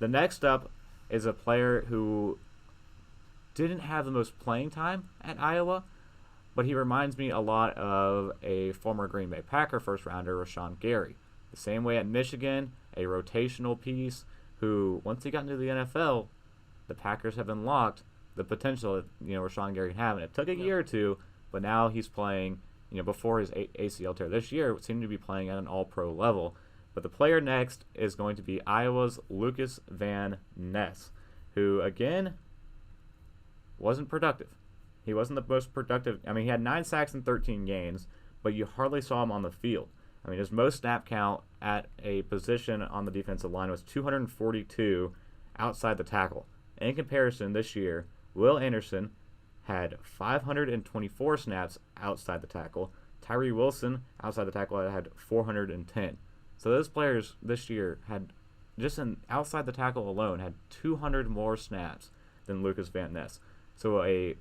The next up is a player who didn't have the most playing time at Iowa, but he reminds me a lot of a former Green Bay Packer first rounder, Rashawn Gary. The same way at Michigan, a rotational piece who, once he got into the NFL, the Packers have unlocked the potential that Rashawn Gary can have. And it took a year or two, but now he's playing. Before his ACL tear this year, seemed to be playing at an All-Pro level. But the player next is going to be Iowa's Lukas Van Ness, who again wasn't productive. He wasn't the most productive. I mean, he had 9 sacks in 13 games, but you hardly saw him on the field. I mean, his most snap count at a position on the defensive line was 242 outside the tackle. In comparison, this year, Will Anderson had 524 snaps outside the tackle. Tyree Wilson, outside the tackle, had 410. So those players this year had, just in outside the tackle alone, had 200 more snaps than Lukas Van Ness. So a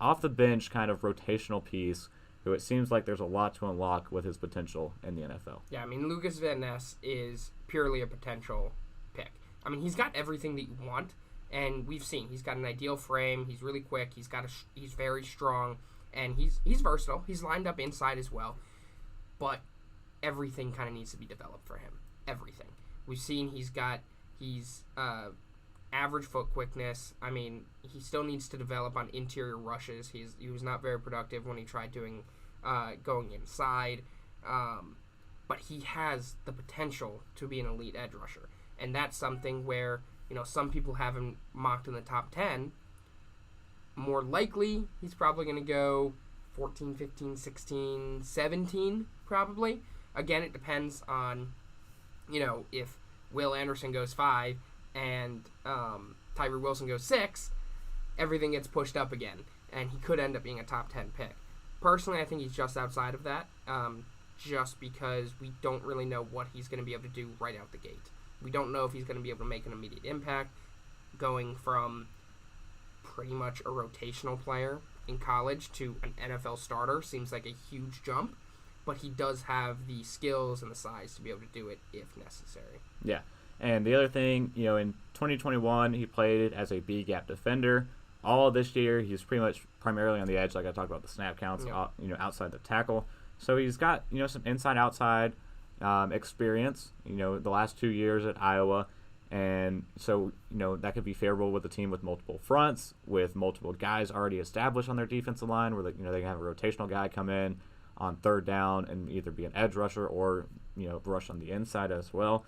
off-the-bench kind of rotational piece who it seems like there's a lot to unlock with his potential in the NFL. Yeah, I mean, Lukas Van Ness is purely a potential pick. I mean, he's got everything that you want, and we've seen he's got an ideal frame. He's really quick. He's very strong, and he's versatile. He's lined up inside as well, but everything kind of needs to be developed for him. Everything we've seen, he's average foot quickness. I mean, he still needs to develop on interior rushes. He was not very productive when he tried going inside, but he has the potential to be an elite edge rusher, and that's something where some people have him mocked in the top 10. More likely, he's probably going to go 14, 15, 16, 17, probably. Again, it depends on if Will Anderson goes 5 and Tyree Wilson goes 6, everything gets pushed up again, and he could end up being a top 10 pick. Personally, I think he's just outside of that, just because we don't really know what he's going to be able to do right out the gate. We don't know if he's going to be able to make an immediate impact. Going from pretty much a rotational player in college to an NFL starter seems like a huge jump, but he does have the skills and the size to be able to do it if necessary. Yeah. And the other thing, in 2021, he played as a B-gap defender. All of this year, he's primarily on the edge, like I talked about the snap counts, outside the tackle. So he's got, some inside-outside experience, the last 2 years at Iowa. And so, that could be favorable with a team with multiple fronts, with multiple guys already established on their defensive line, where they can have a rotational guy come in on third down and either be an edge rusher or, rush on the inside as well.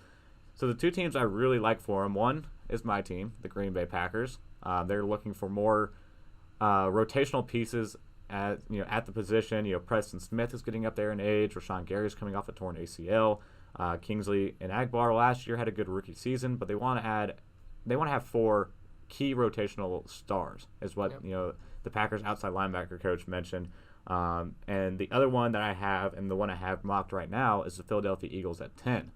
So the two teams I really like for him, one is my team, the Green Bay Packers. They're looking for more rotational pieces at the position. Preston Smith is getting up there in age. Rashawn Gary is coming off a torn ACL. Kingsley and Agbar last year had a good rookie season, but they want to have 4 key rotational stars, is what the Packers outside linebacker coach mentioned. And the other one that I have, and the one I have mocked right now, is the Philadelphia Eagles at 10.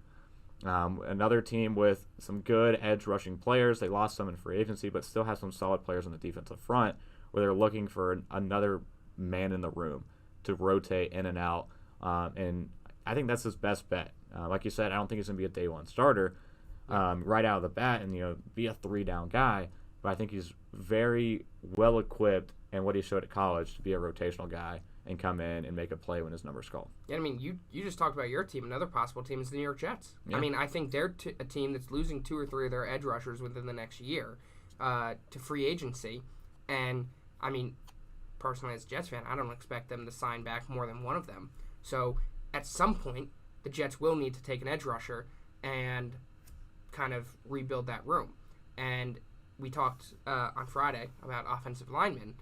Another team with some good edge rushing players. They lost some in free agency, but still have some solid players on the defensive front, where they're looking for another man in the room to rotate in and out. And I think that's his best bet. Like you said, I don't think he's going to be a day one starter right out of the bat and be a 3-down guy. But I think he's very well equipped in what he showed at college to be a rotational guy and come in and make a play when his number's called. Yeah, I mean, you just talked about your team. Another possible team is the New York Jets. Yeah. I mean, I think they're a team that's losing 2 or 3 of their edge rushers within the next year to free agency. And, I mean, personally as a Jets fan, I don't expect them to sign back more than one of them. So, at some point, the Jets will need to take an edge rusher and kind of rebuild that room. And we talked on Friday about offensive linemen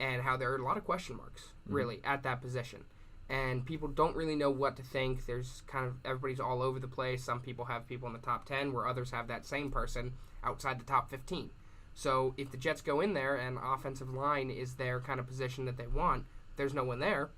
and how there are a lot of question marks, really, at that position. And people don't really know what to think. There's kind of, everybody's all over the place. Some people have people in the top 10, where others have that same person outside the top 15. So if the Jets go in there and offensive line is their kind of position that they want, there's no one there,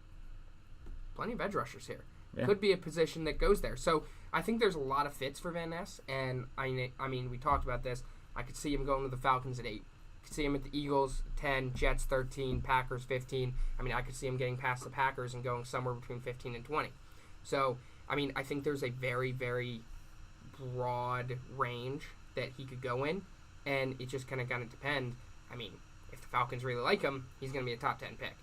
plenty of edge rushers here. Yeah. Could be a position that goes there. So I think there's a lot of fits for Van Ness. And, I mean, we talked about this. I could see him going to the Falcons at 8. Could see him at the Eagles 10, Jets 13, Packers 15. I mean, I could see him getting past the Packers and going somewhere between 15 and 20. So, I mean, I think there's a very, very broad range that he could go in, and it just kind of depend. I mean, if the Falcons really like him, he's going to be a top 10 pick.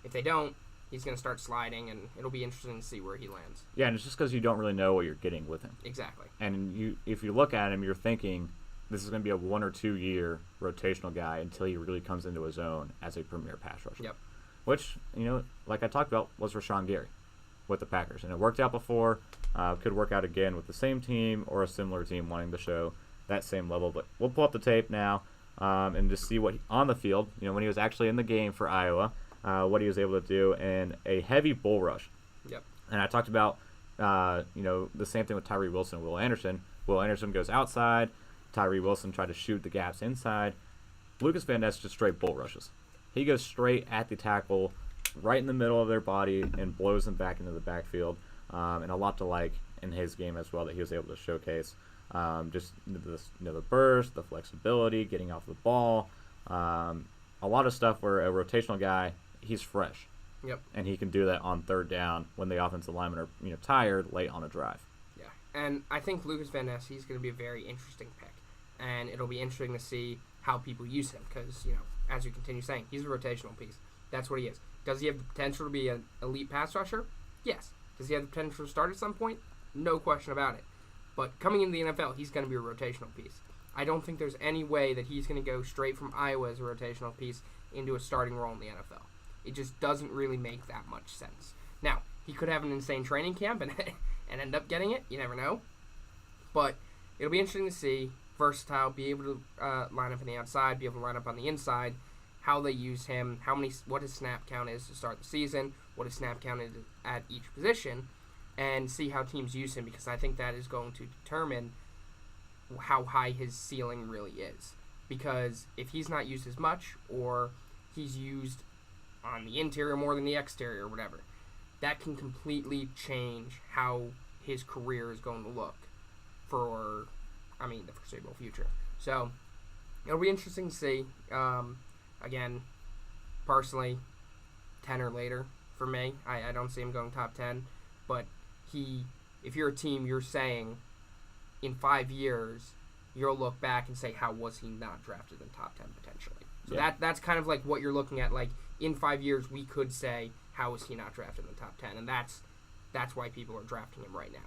If they don't, he's going to start sliding, and it'll be interesting to see where he lands. Yeah, and it's just because you don't really know what you're getting with him. Exactly. And if you look at him, you're thinking this is going to be a 1 or 2 year rotational guy until he really comes into his own as a premier pass rusher. Yep. Which, like I talked about, was Rashawn Gary with the Packers. And it worked out before. Could work out again with the same team or a similar team wanting to show that same level. But we'll pull up the tape now and just see what on the field, when he was actually in the game for Iowa, what he was able to do in a heavy bull rush. Yep. And I talked about, the same thing with Tyree Wilson and Will Anderson. Will Anderson goes outside. Tyree Wilson tried to shoot the gaps inside. Lukas Van Ness just straight bull rushes. He goes straight at the tackle, right in the middle of their body, and blows them back into the backfield. And a lot to like in his game as well that he was able to showcase. Just the burst, the flexibility, getting off the ball. A lot of stuff where a rotational guy, he's fresh. Yep. And he can do that on third down when the offensive linemen are tired late on a drive. Yeah. And I think Lukas Van Ness, he's going to be a very interesting pick. And it'll be interesting to see how people use him because, as you continue saying, he's a rotational piece. That's what he is. Does he have the potential to be an elite pass rusher? Yes. Does he have the potential to start at some point? No question about it. But coming into the NFL, he's going to be a rotational piece. I don't think there's any way that he's going to go straight from Iowa as a rotational piece into a starting role in the NFL. It just doesn't really make that much sense. Now, he could have an insane training camp and end up getting it. You never know. But it'll be interesting to see. Versatile, be able to line up on the outside, be able to line up on the inside, how they use him, what his snap count is to start the season, what his snap count is at each position, and see how teams use him because I think that is going to determine how high his ceiling really is. Because if he's not used as much or he's used on the interior more than the exterior or whatever, that can completely change how his career is going to look for the foreseeable future. So, it'll be interesting to see. Again, personally, 10 or later for me. I don't see him going top 10. But if you're a team, you're saying in 5 years, you'll look back and say, how was he not drafted in top 10 potentially? So that's kind of like what you're looking at. Like, in 5 years, we could say, how was he not drafted in the top 10? And that's why people are drafting him right now.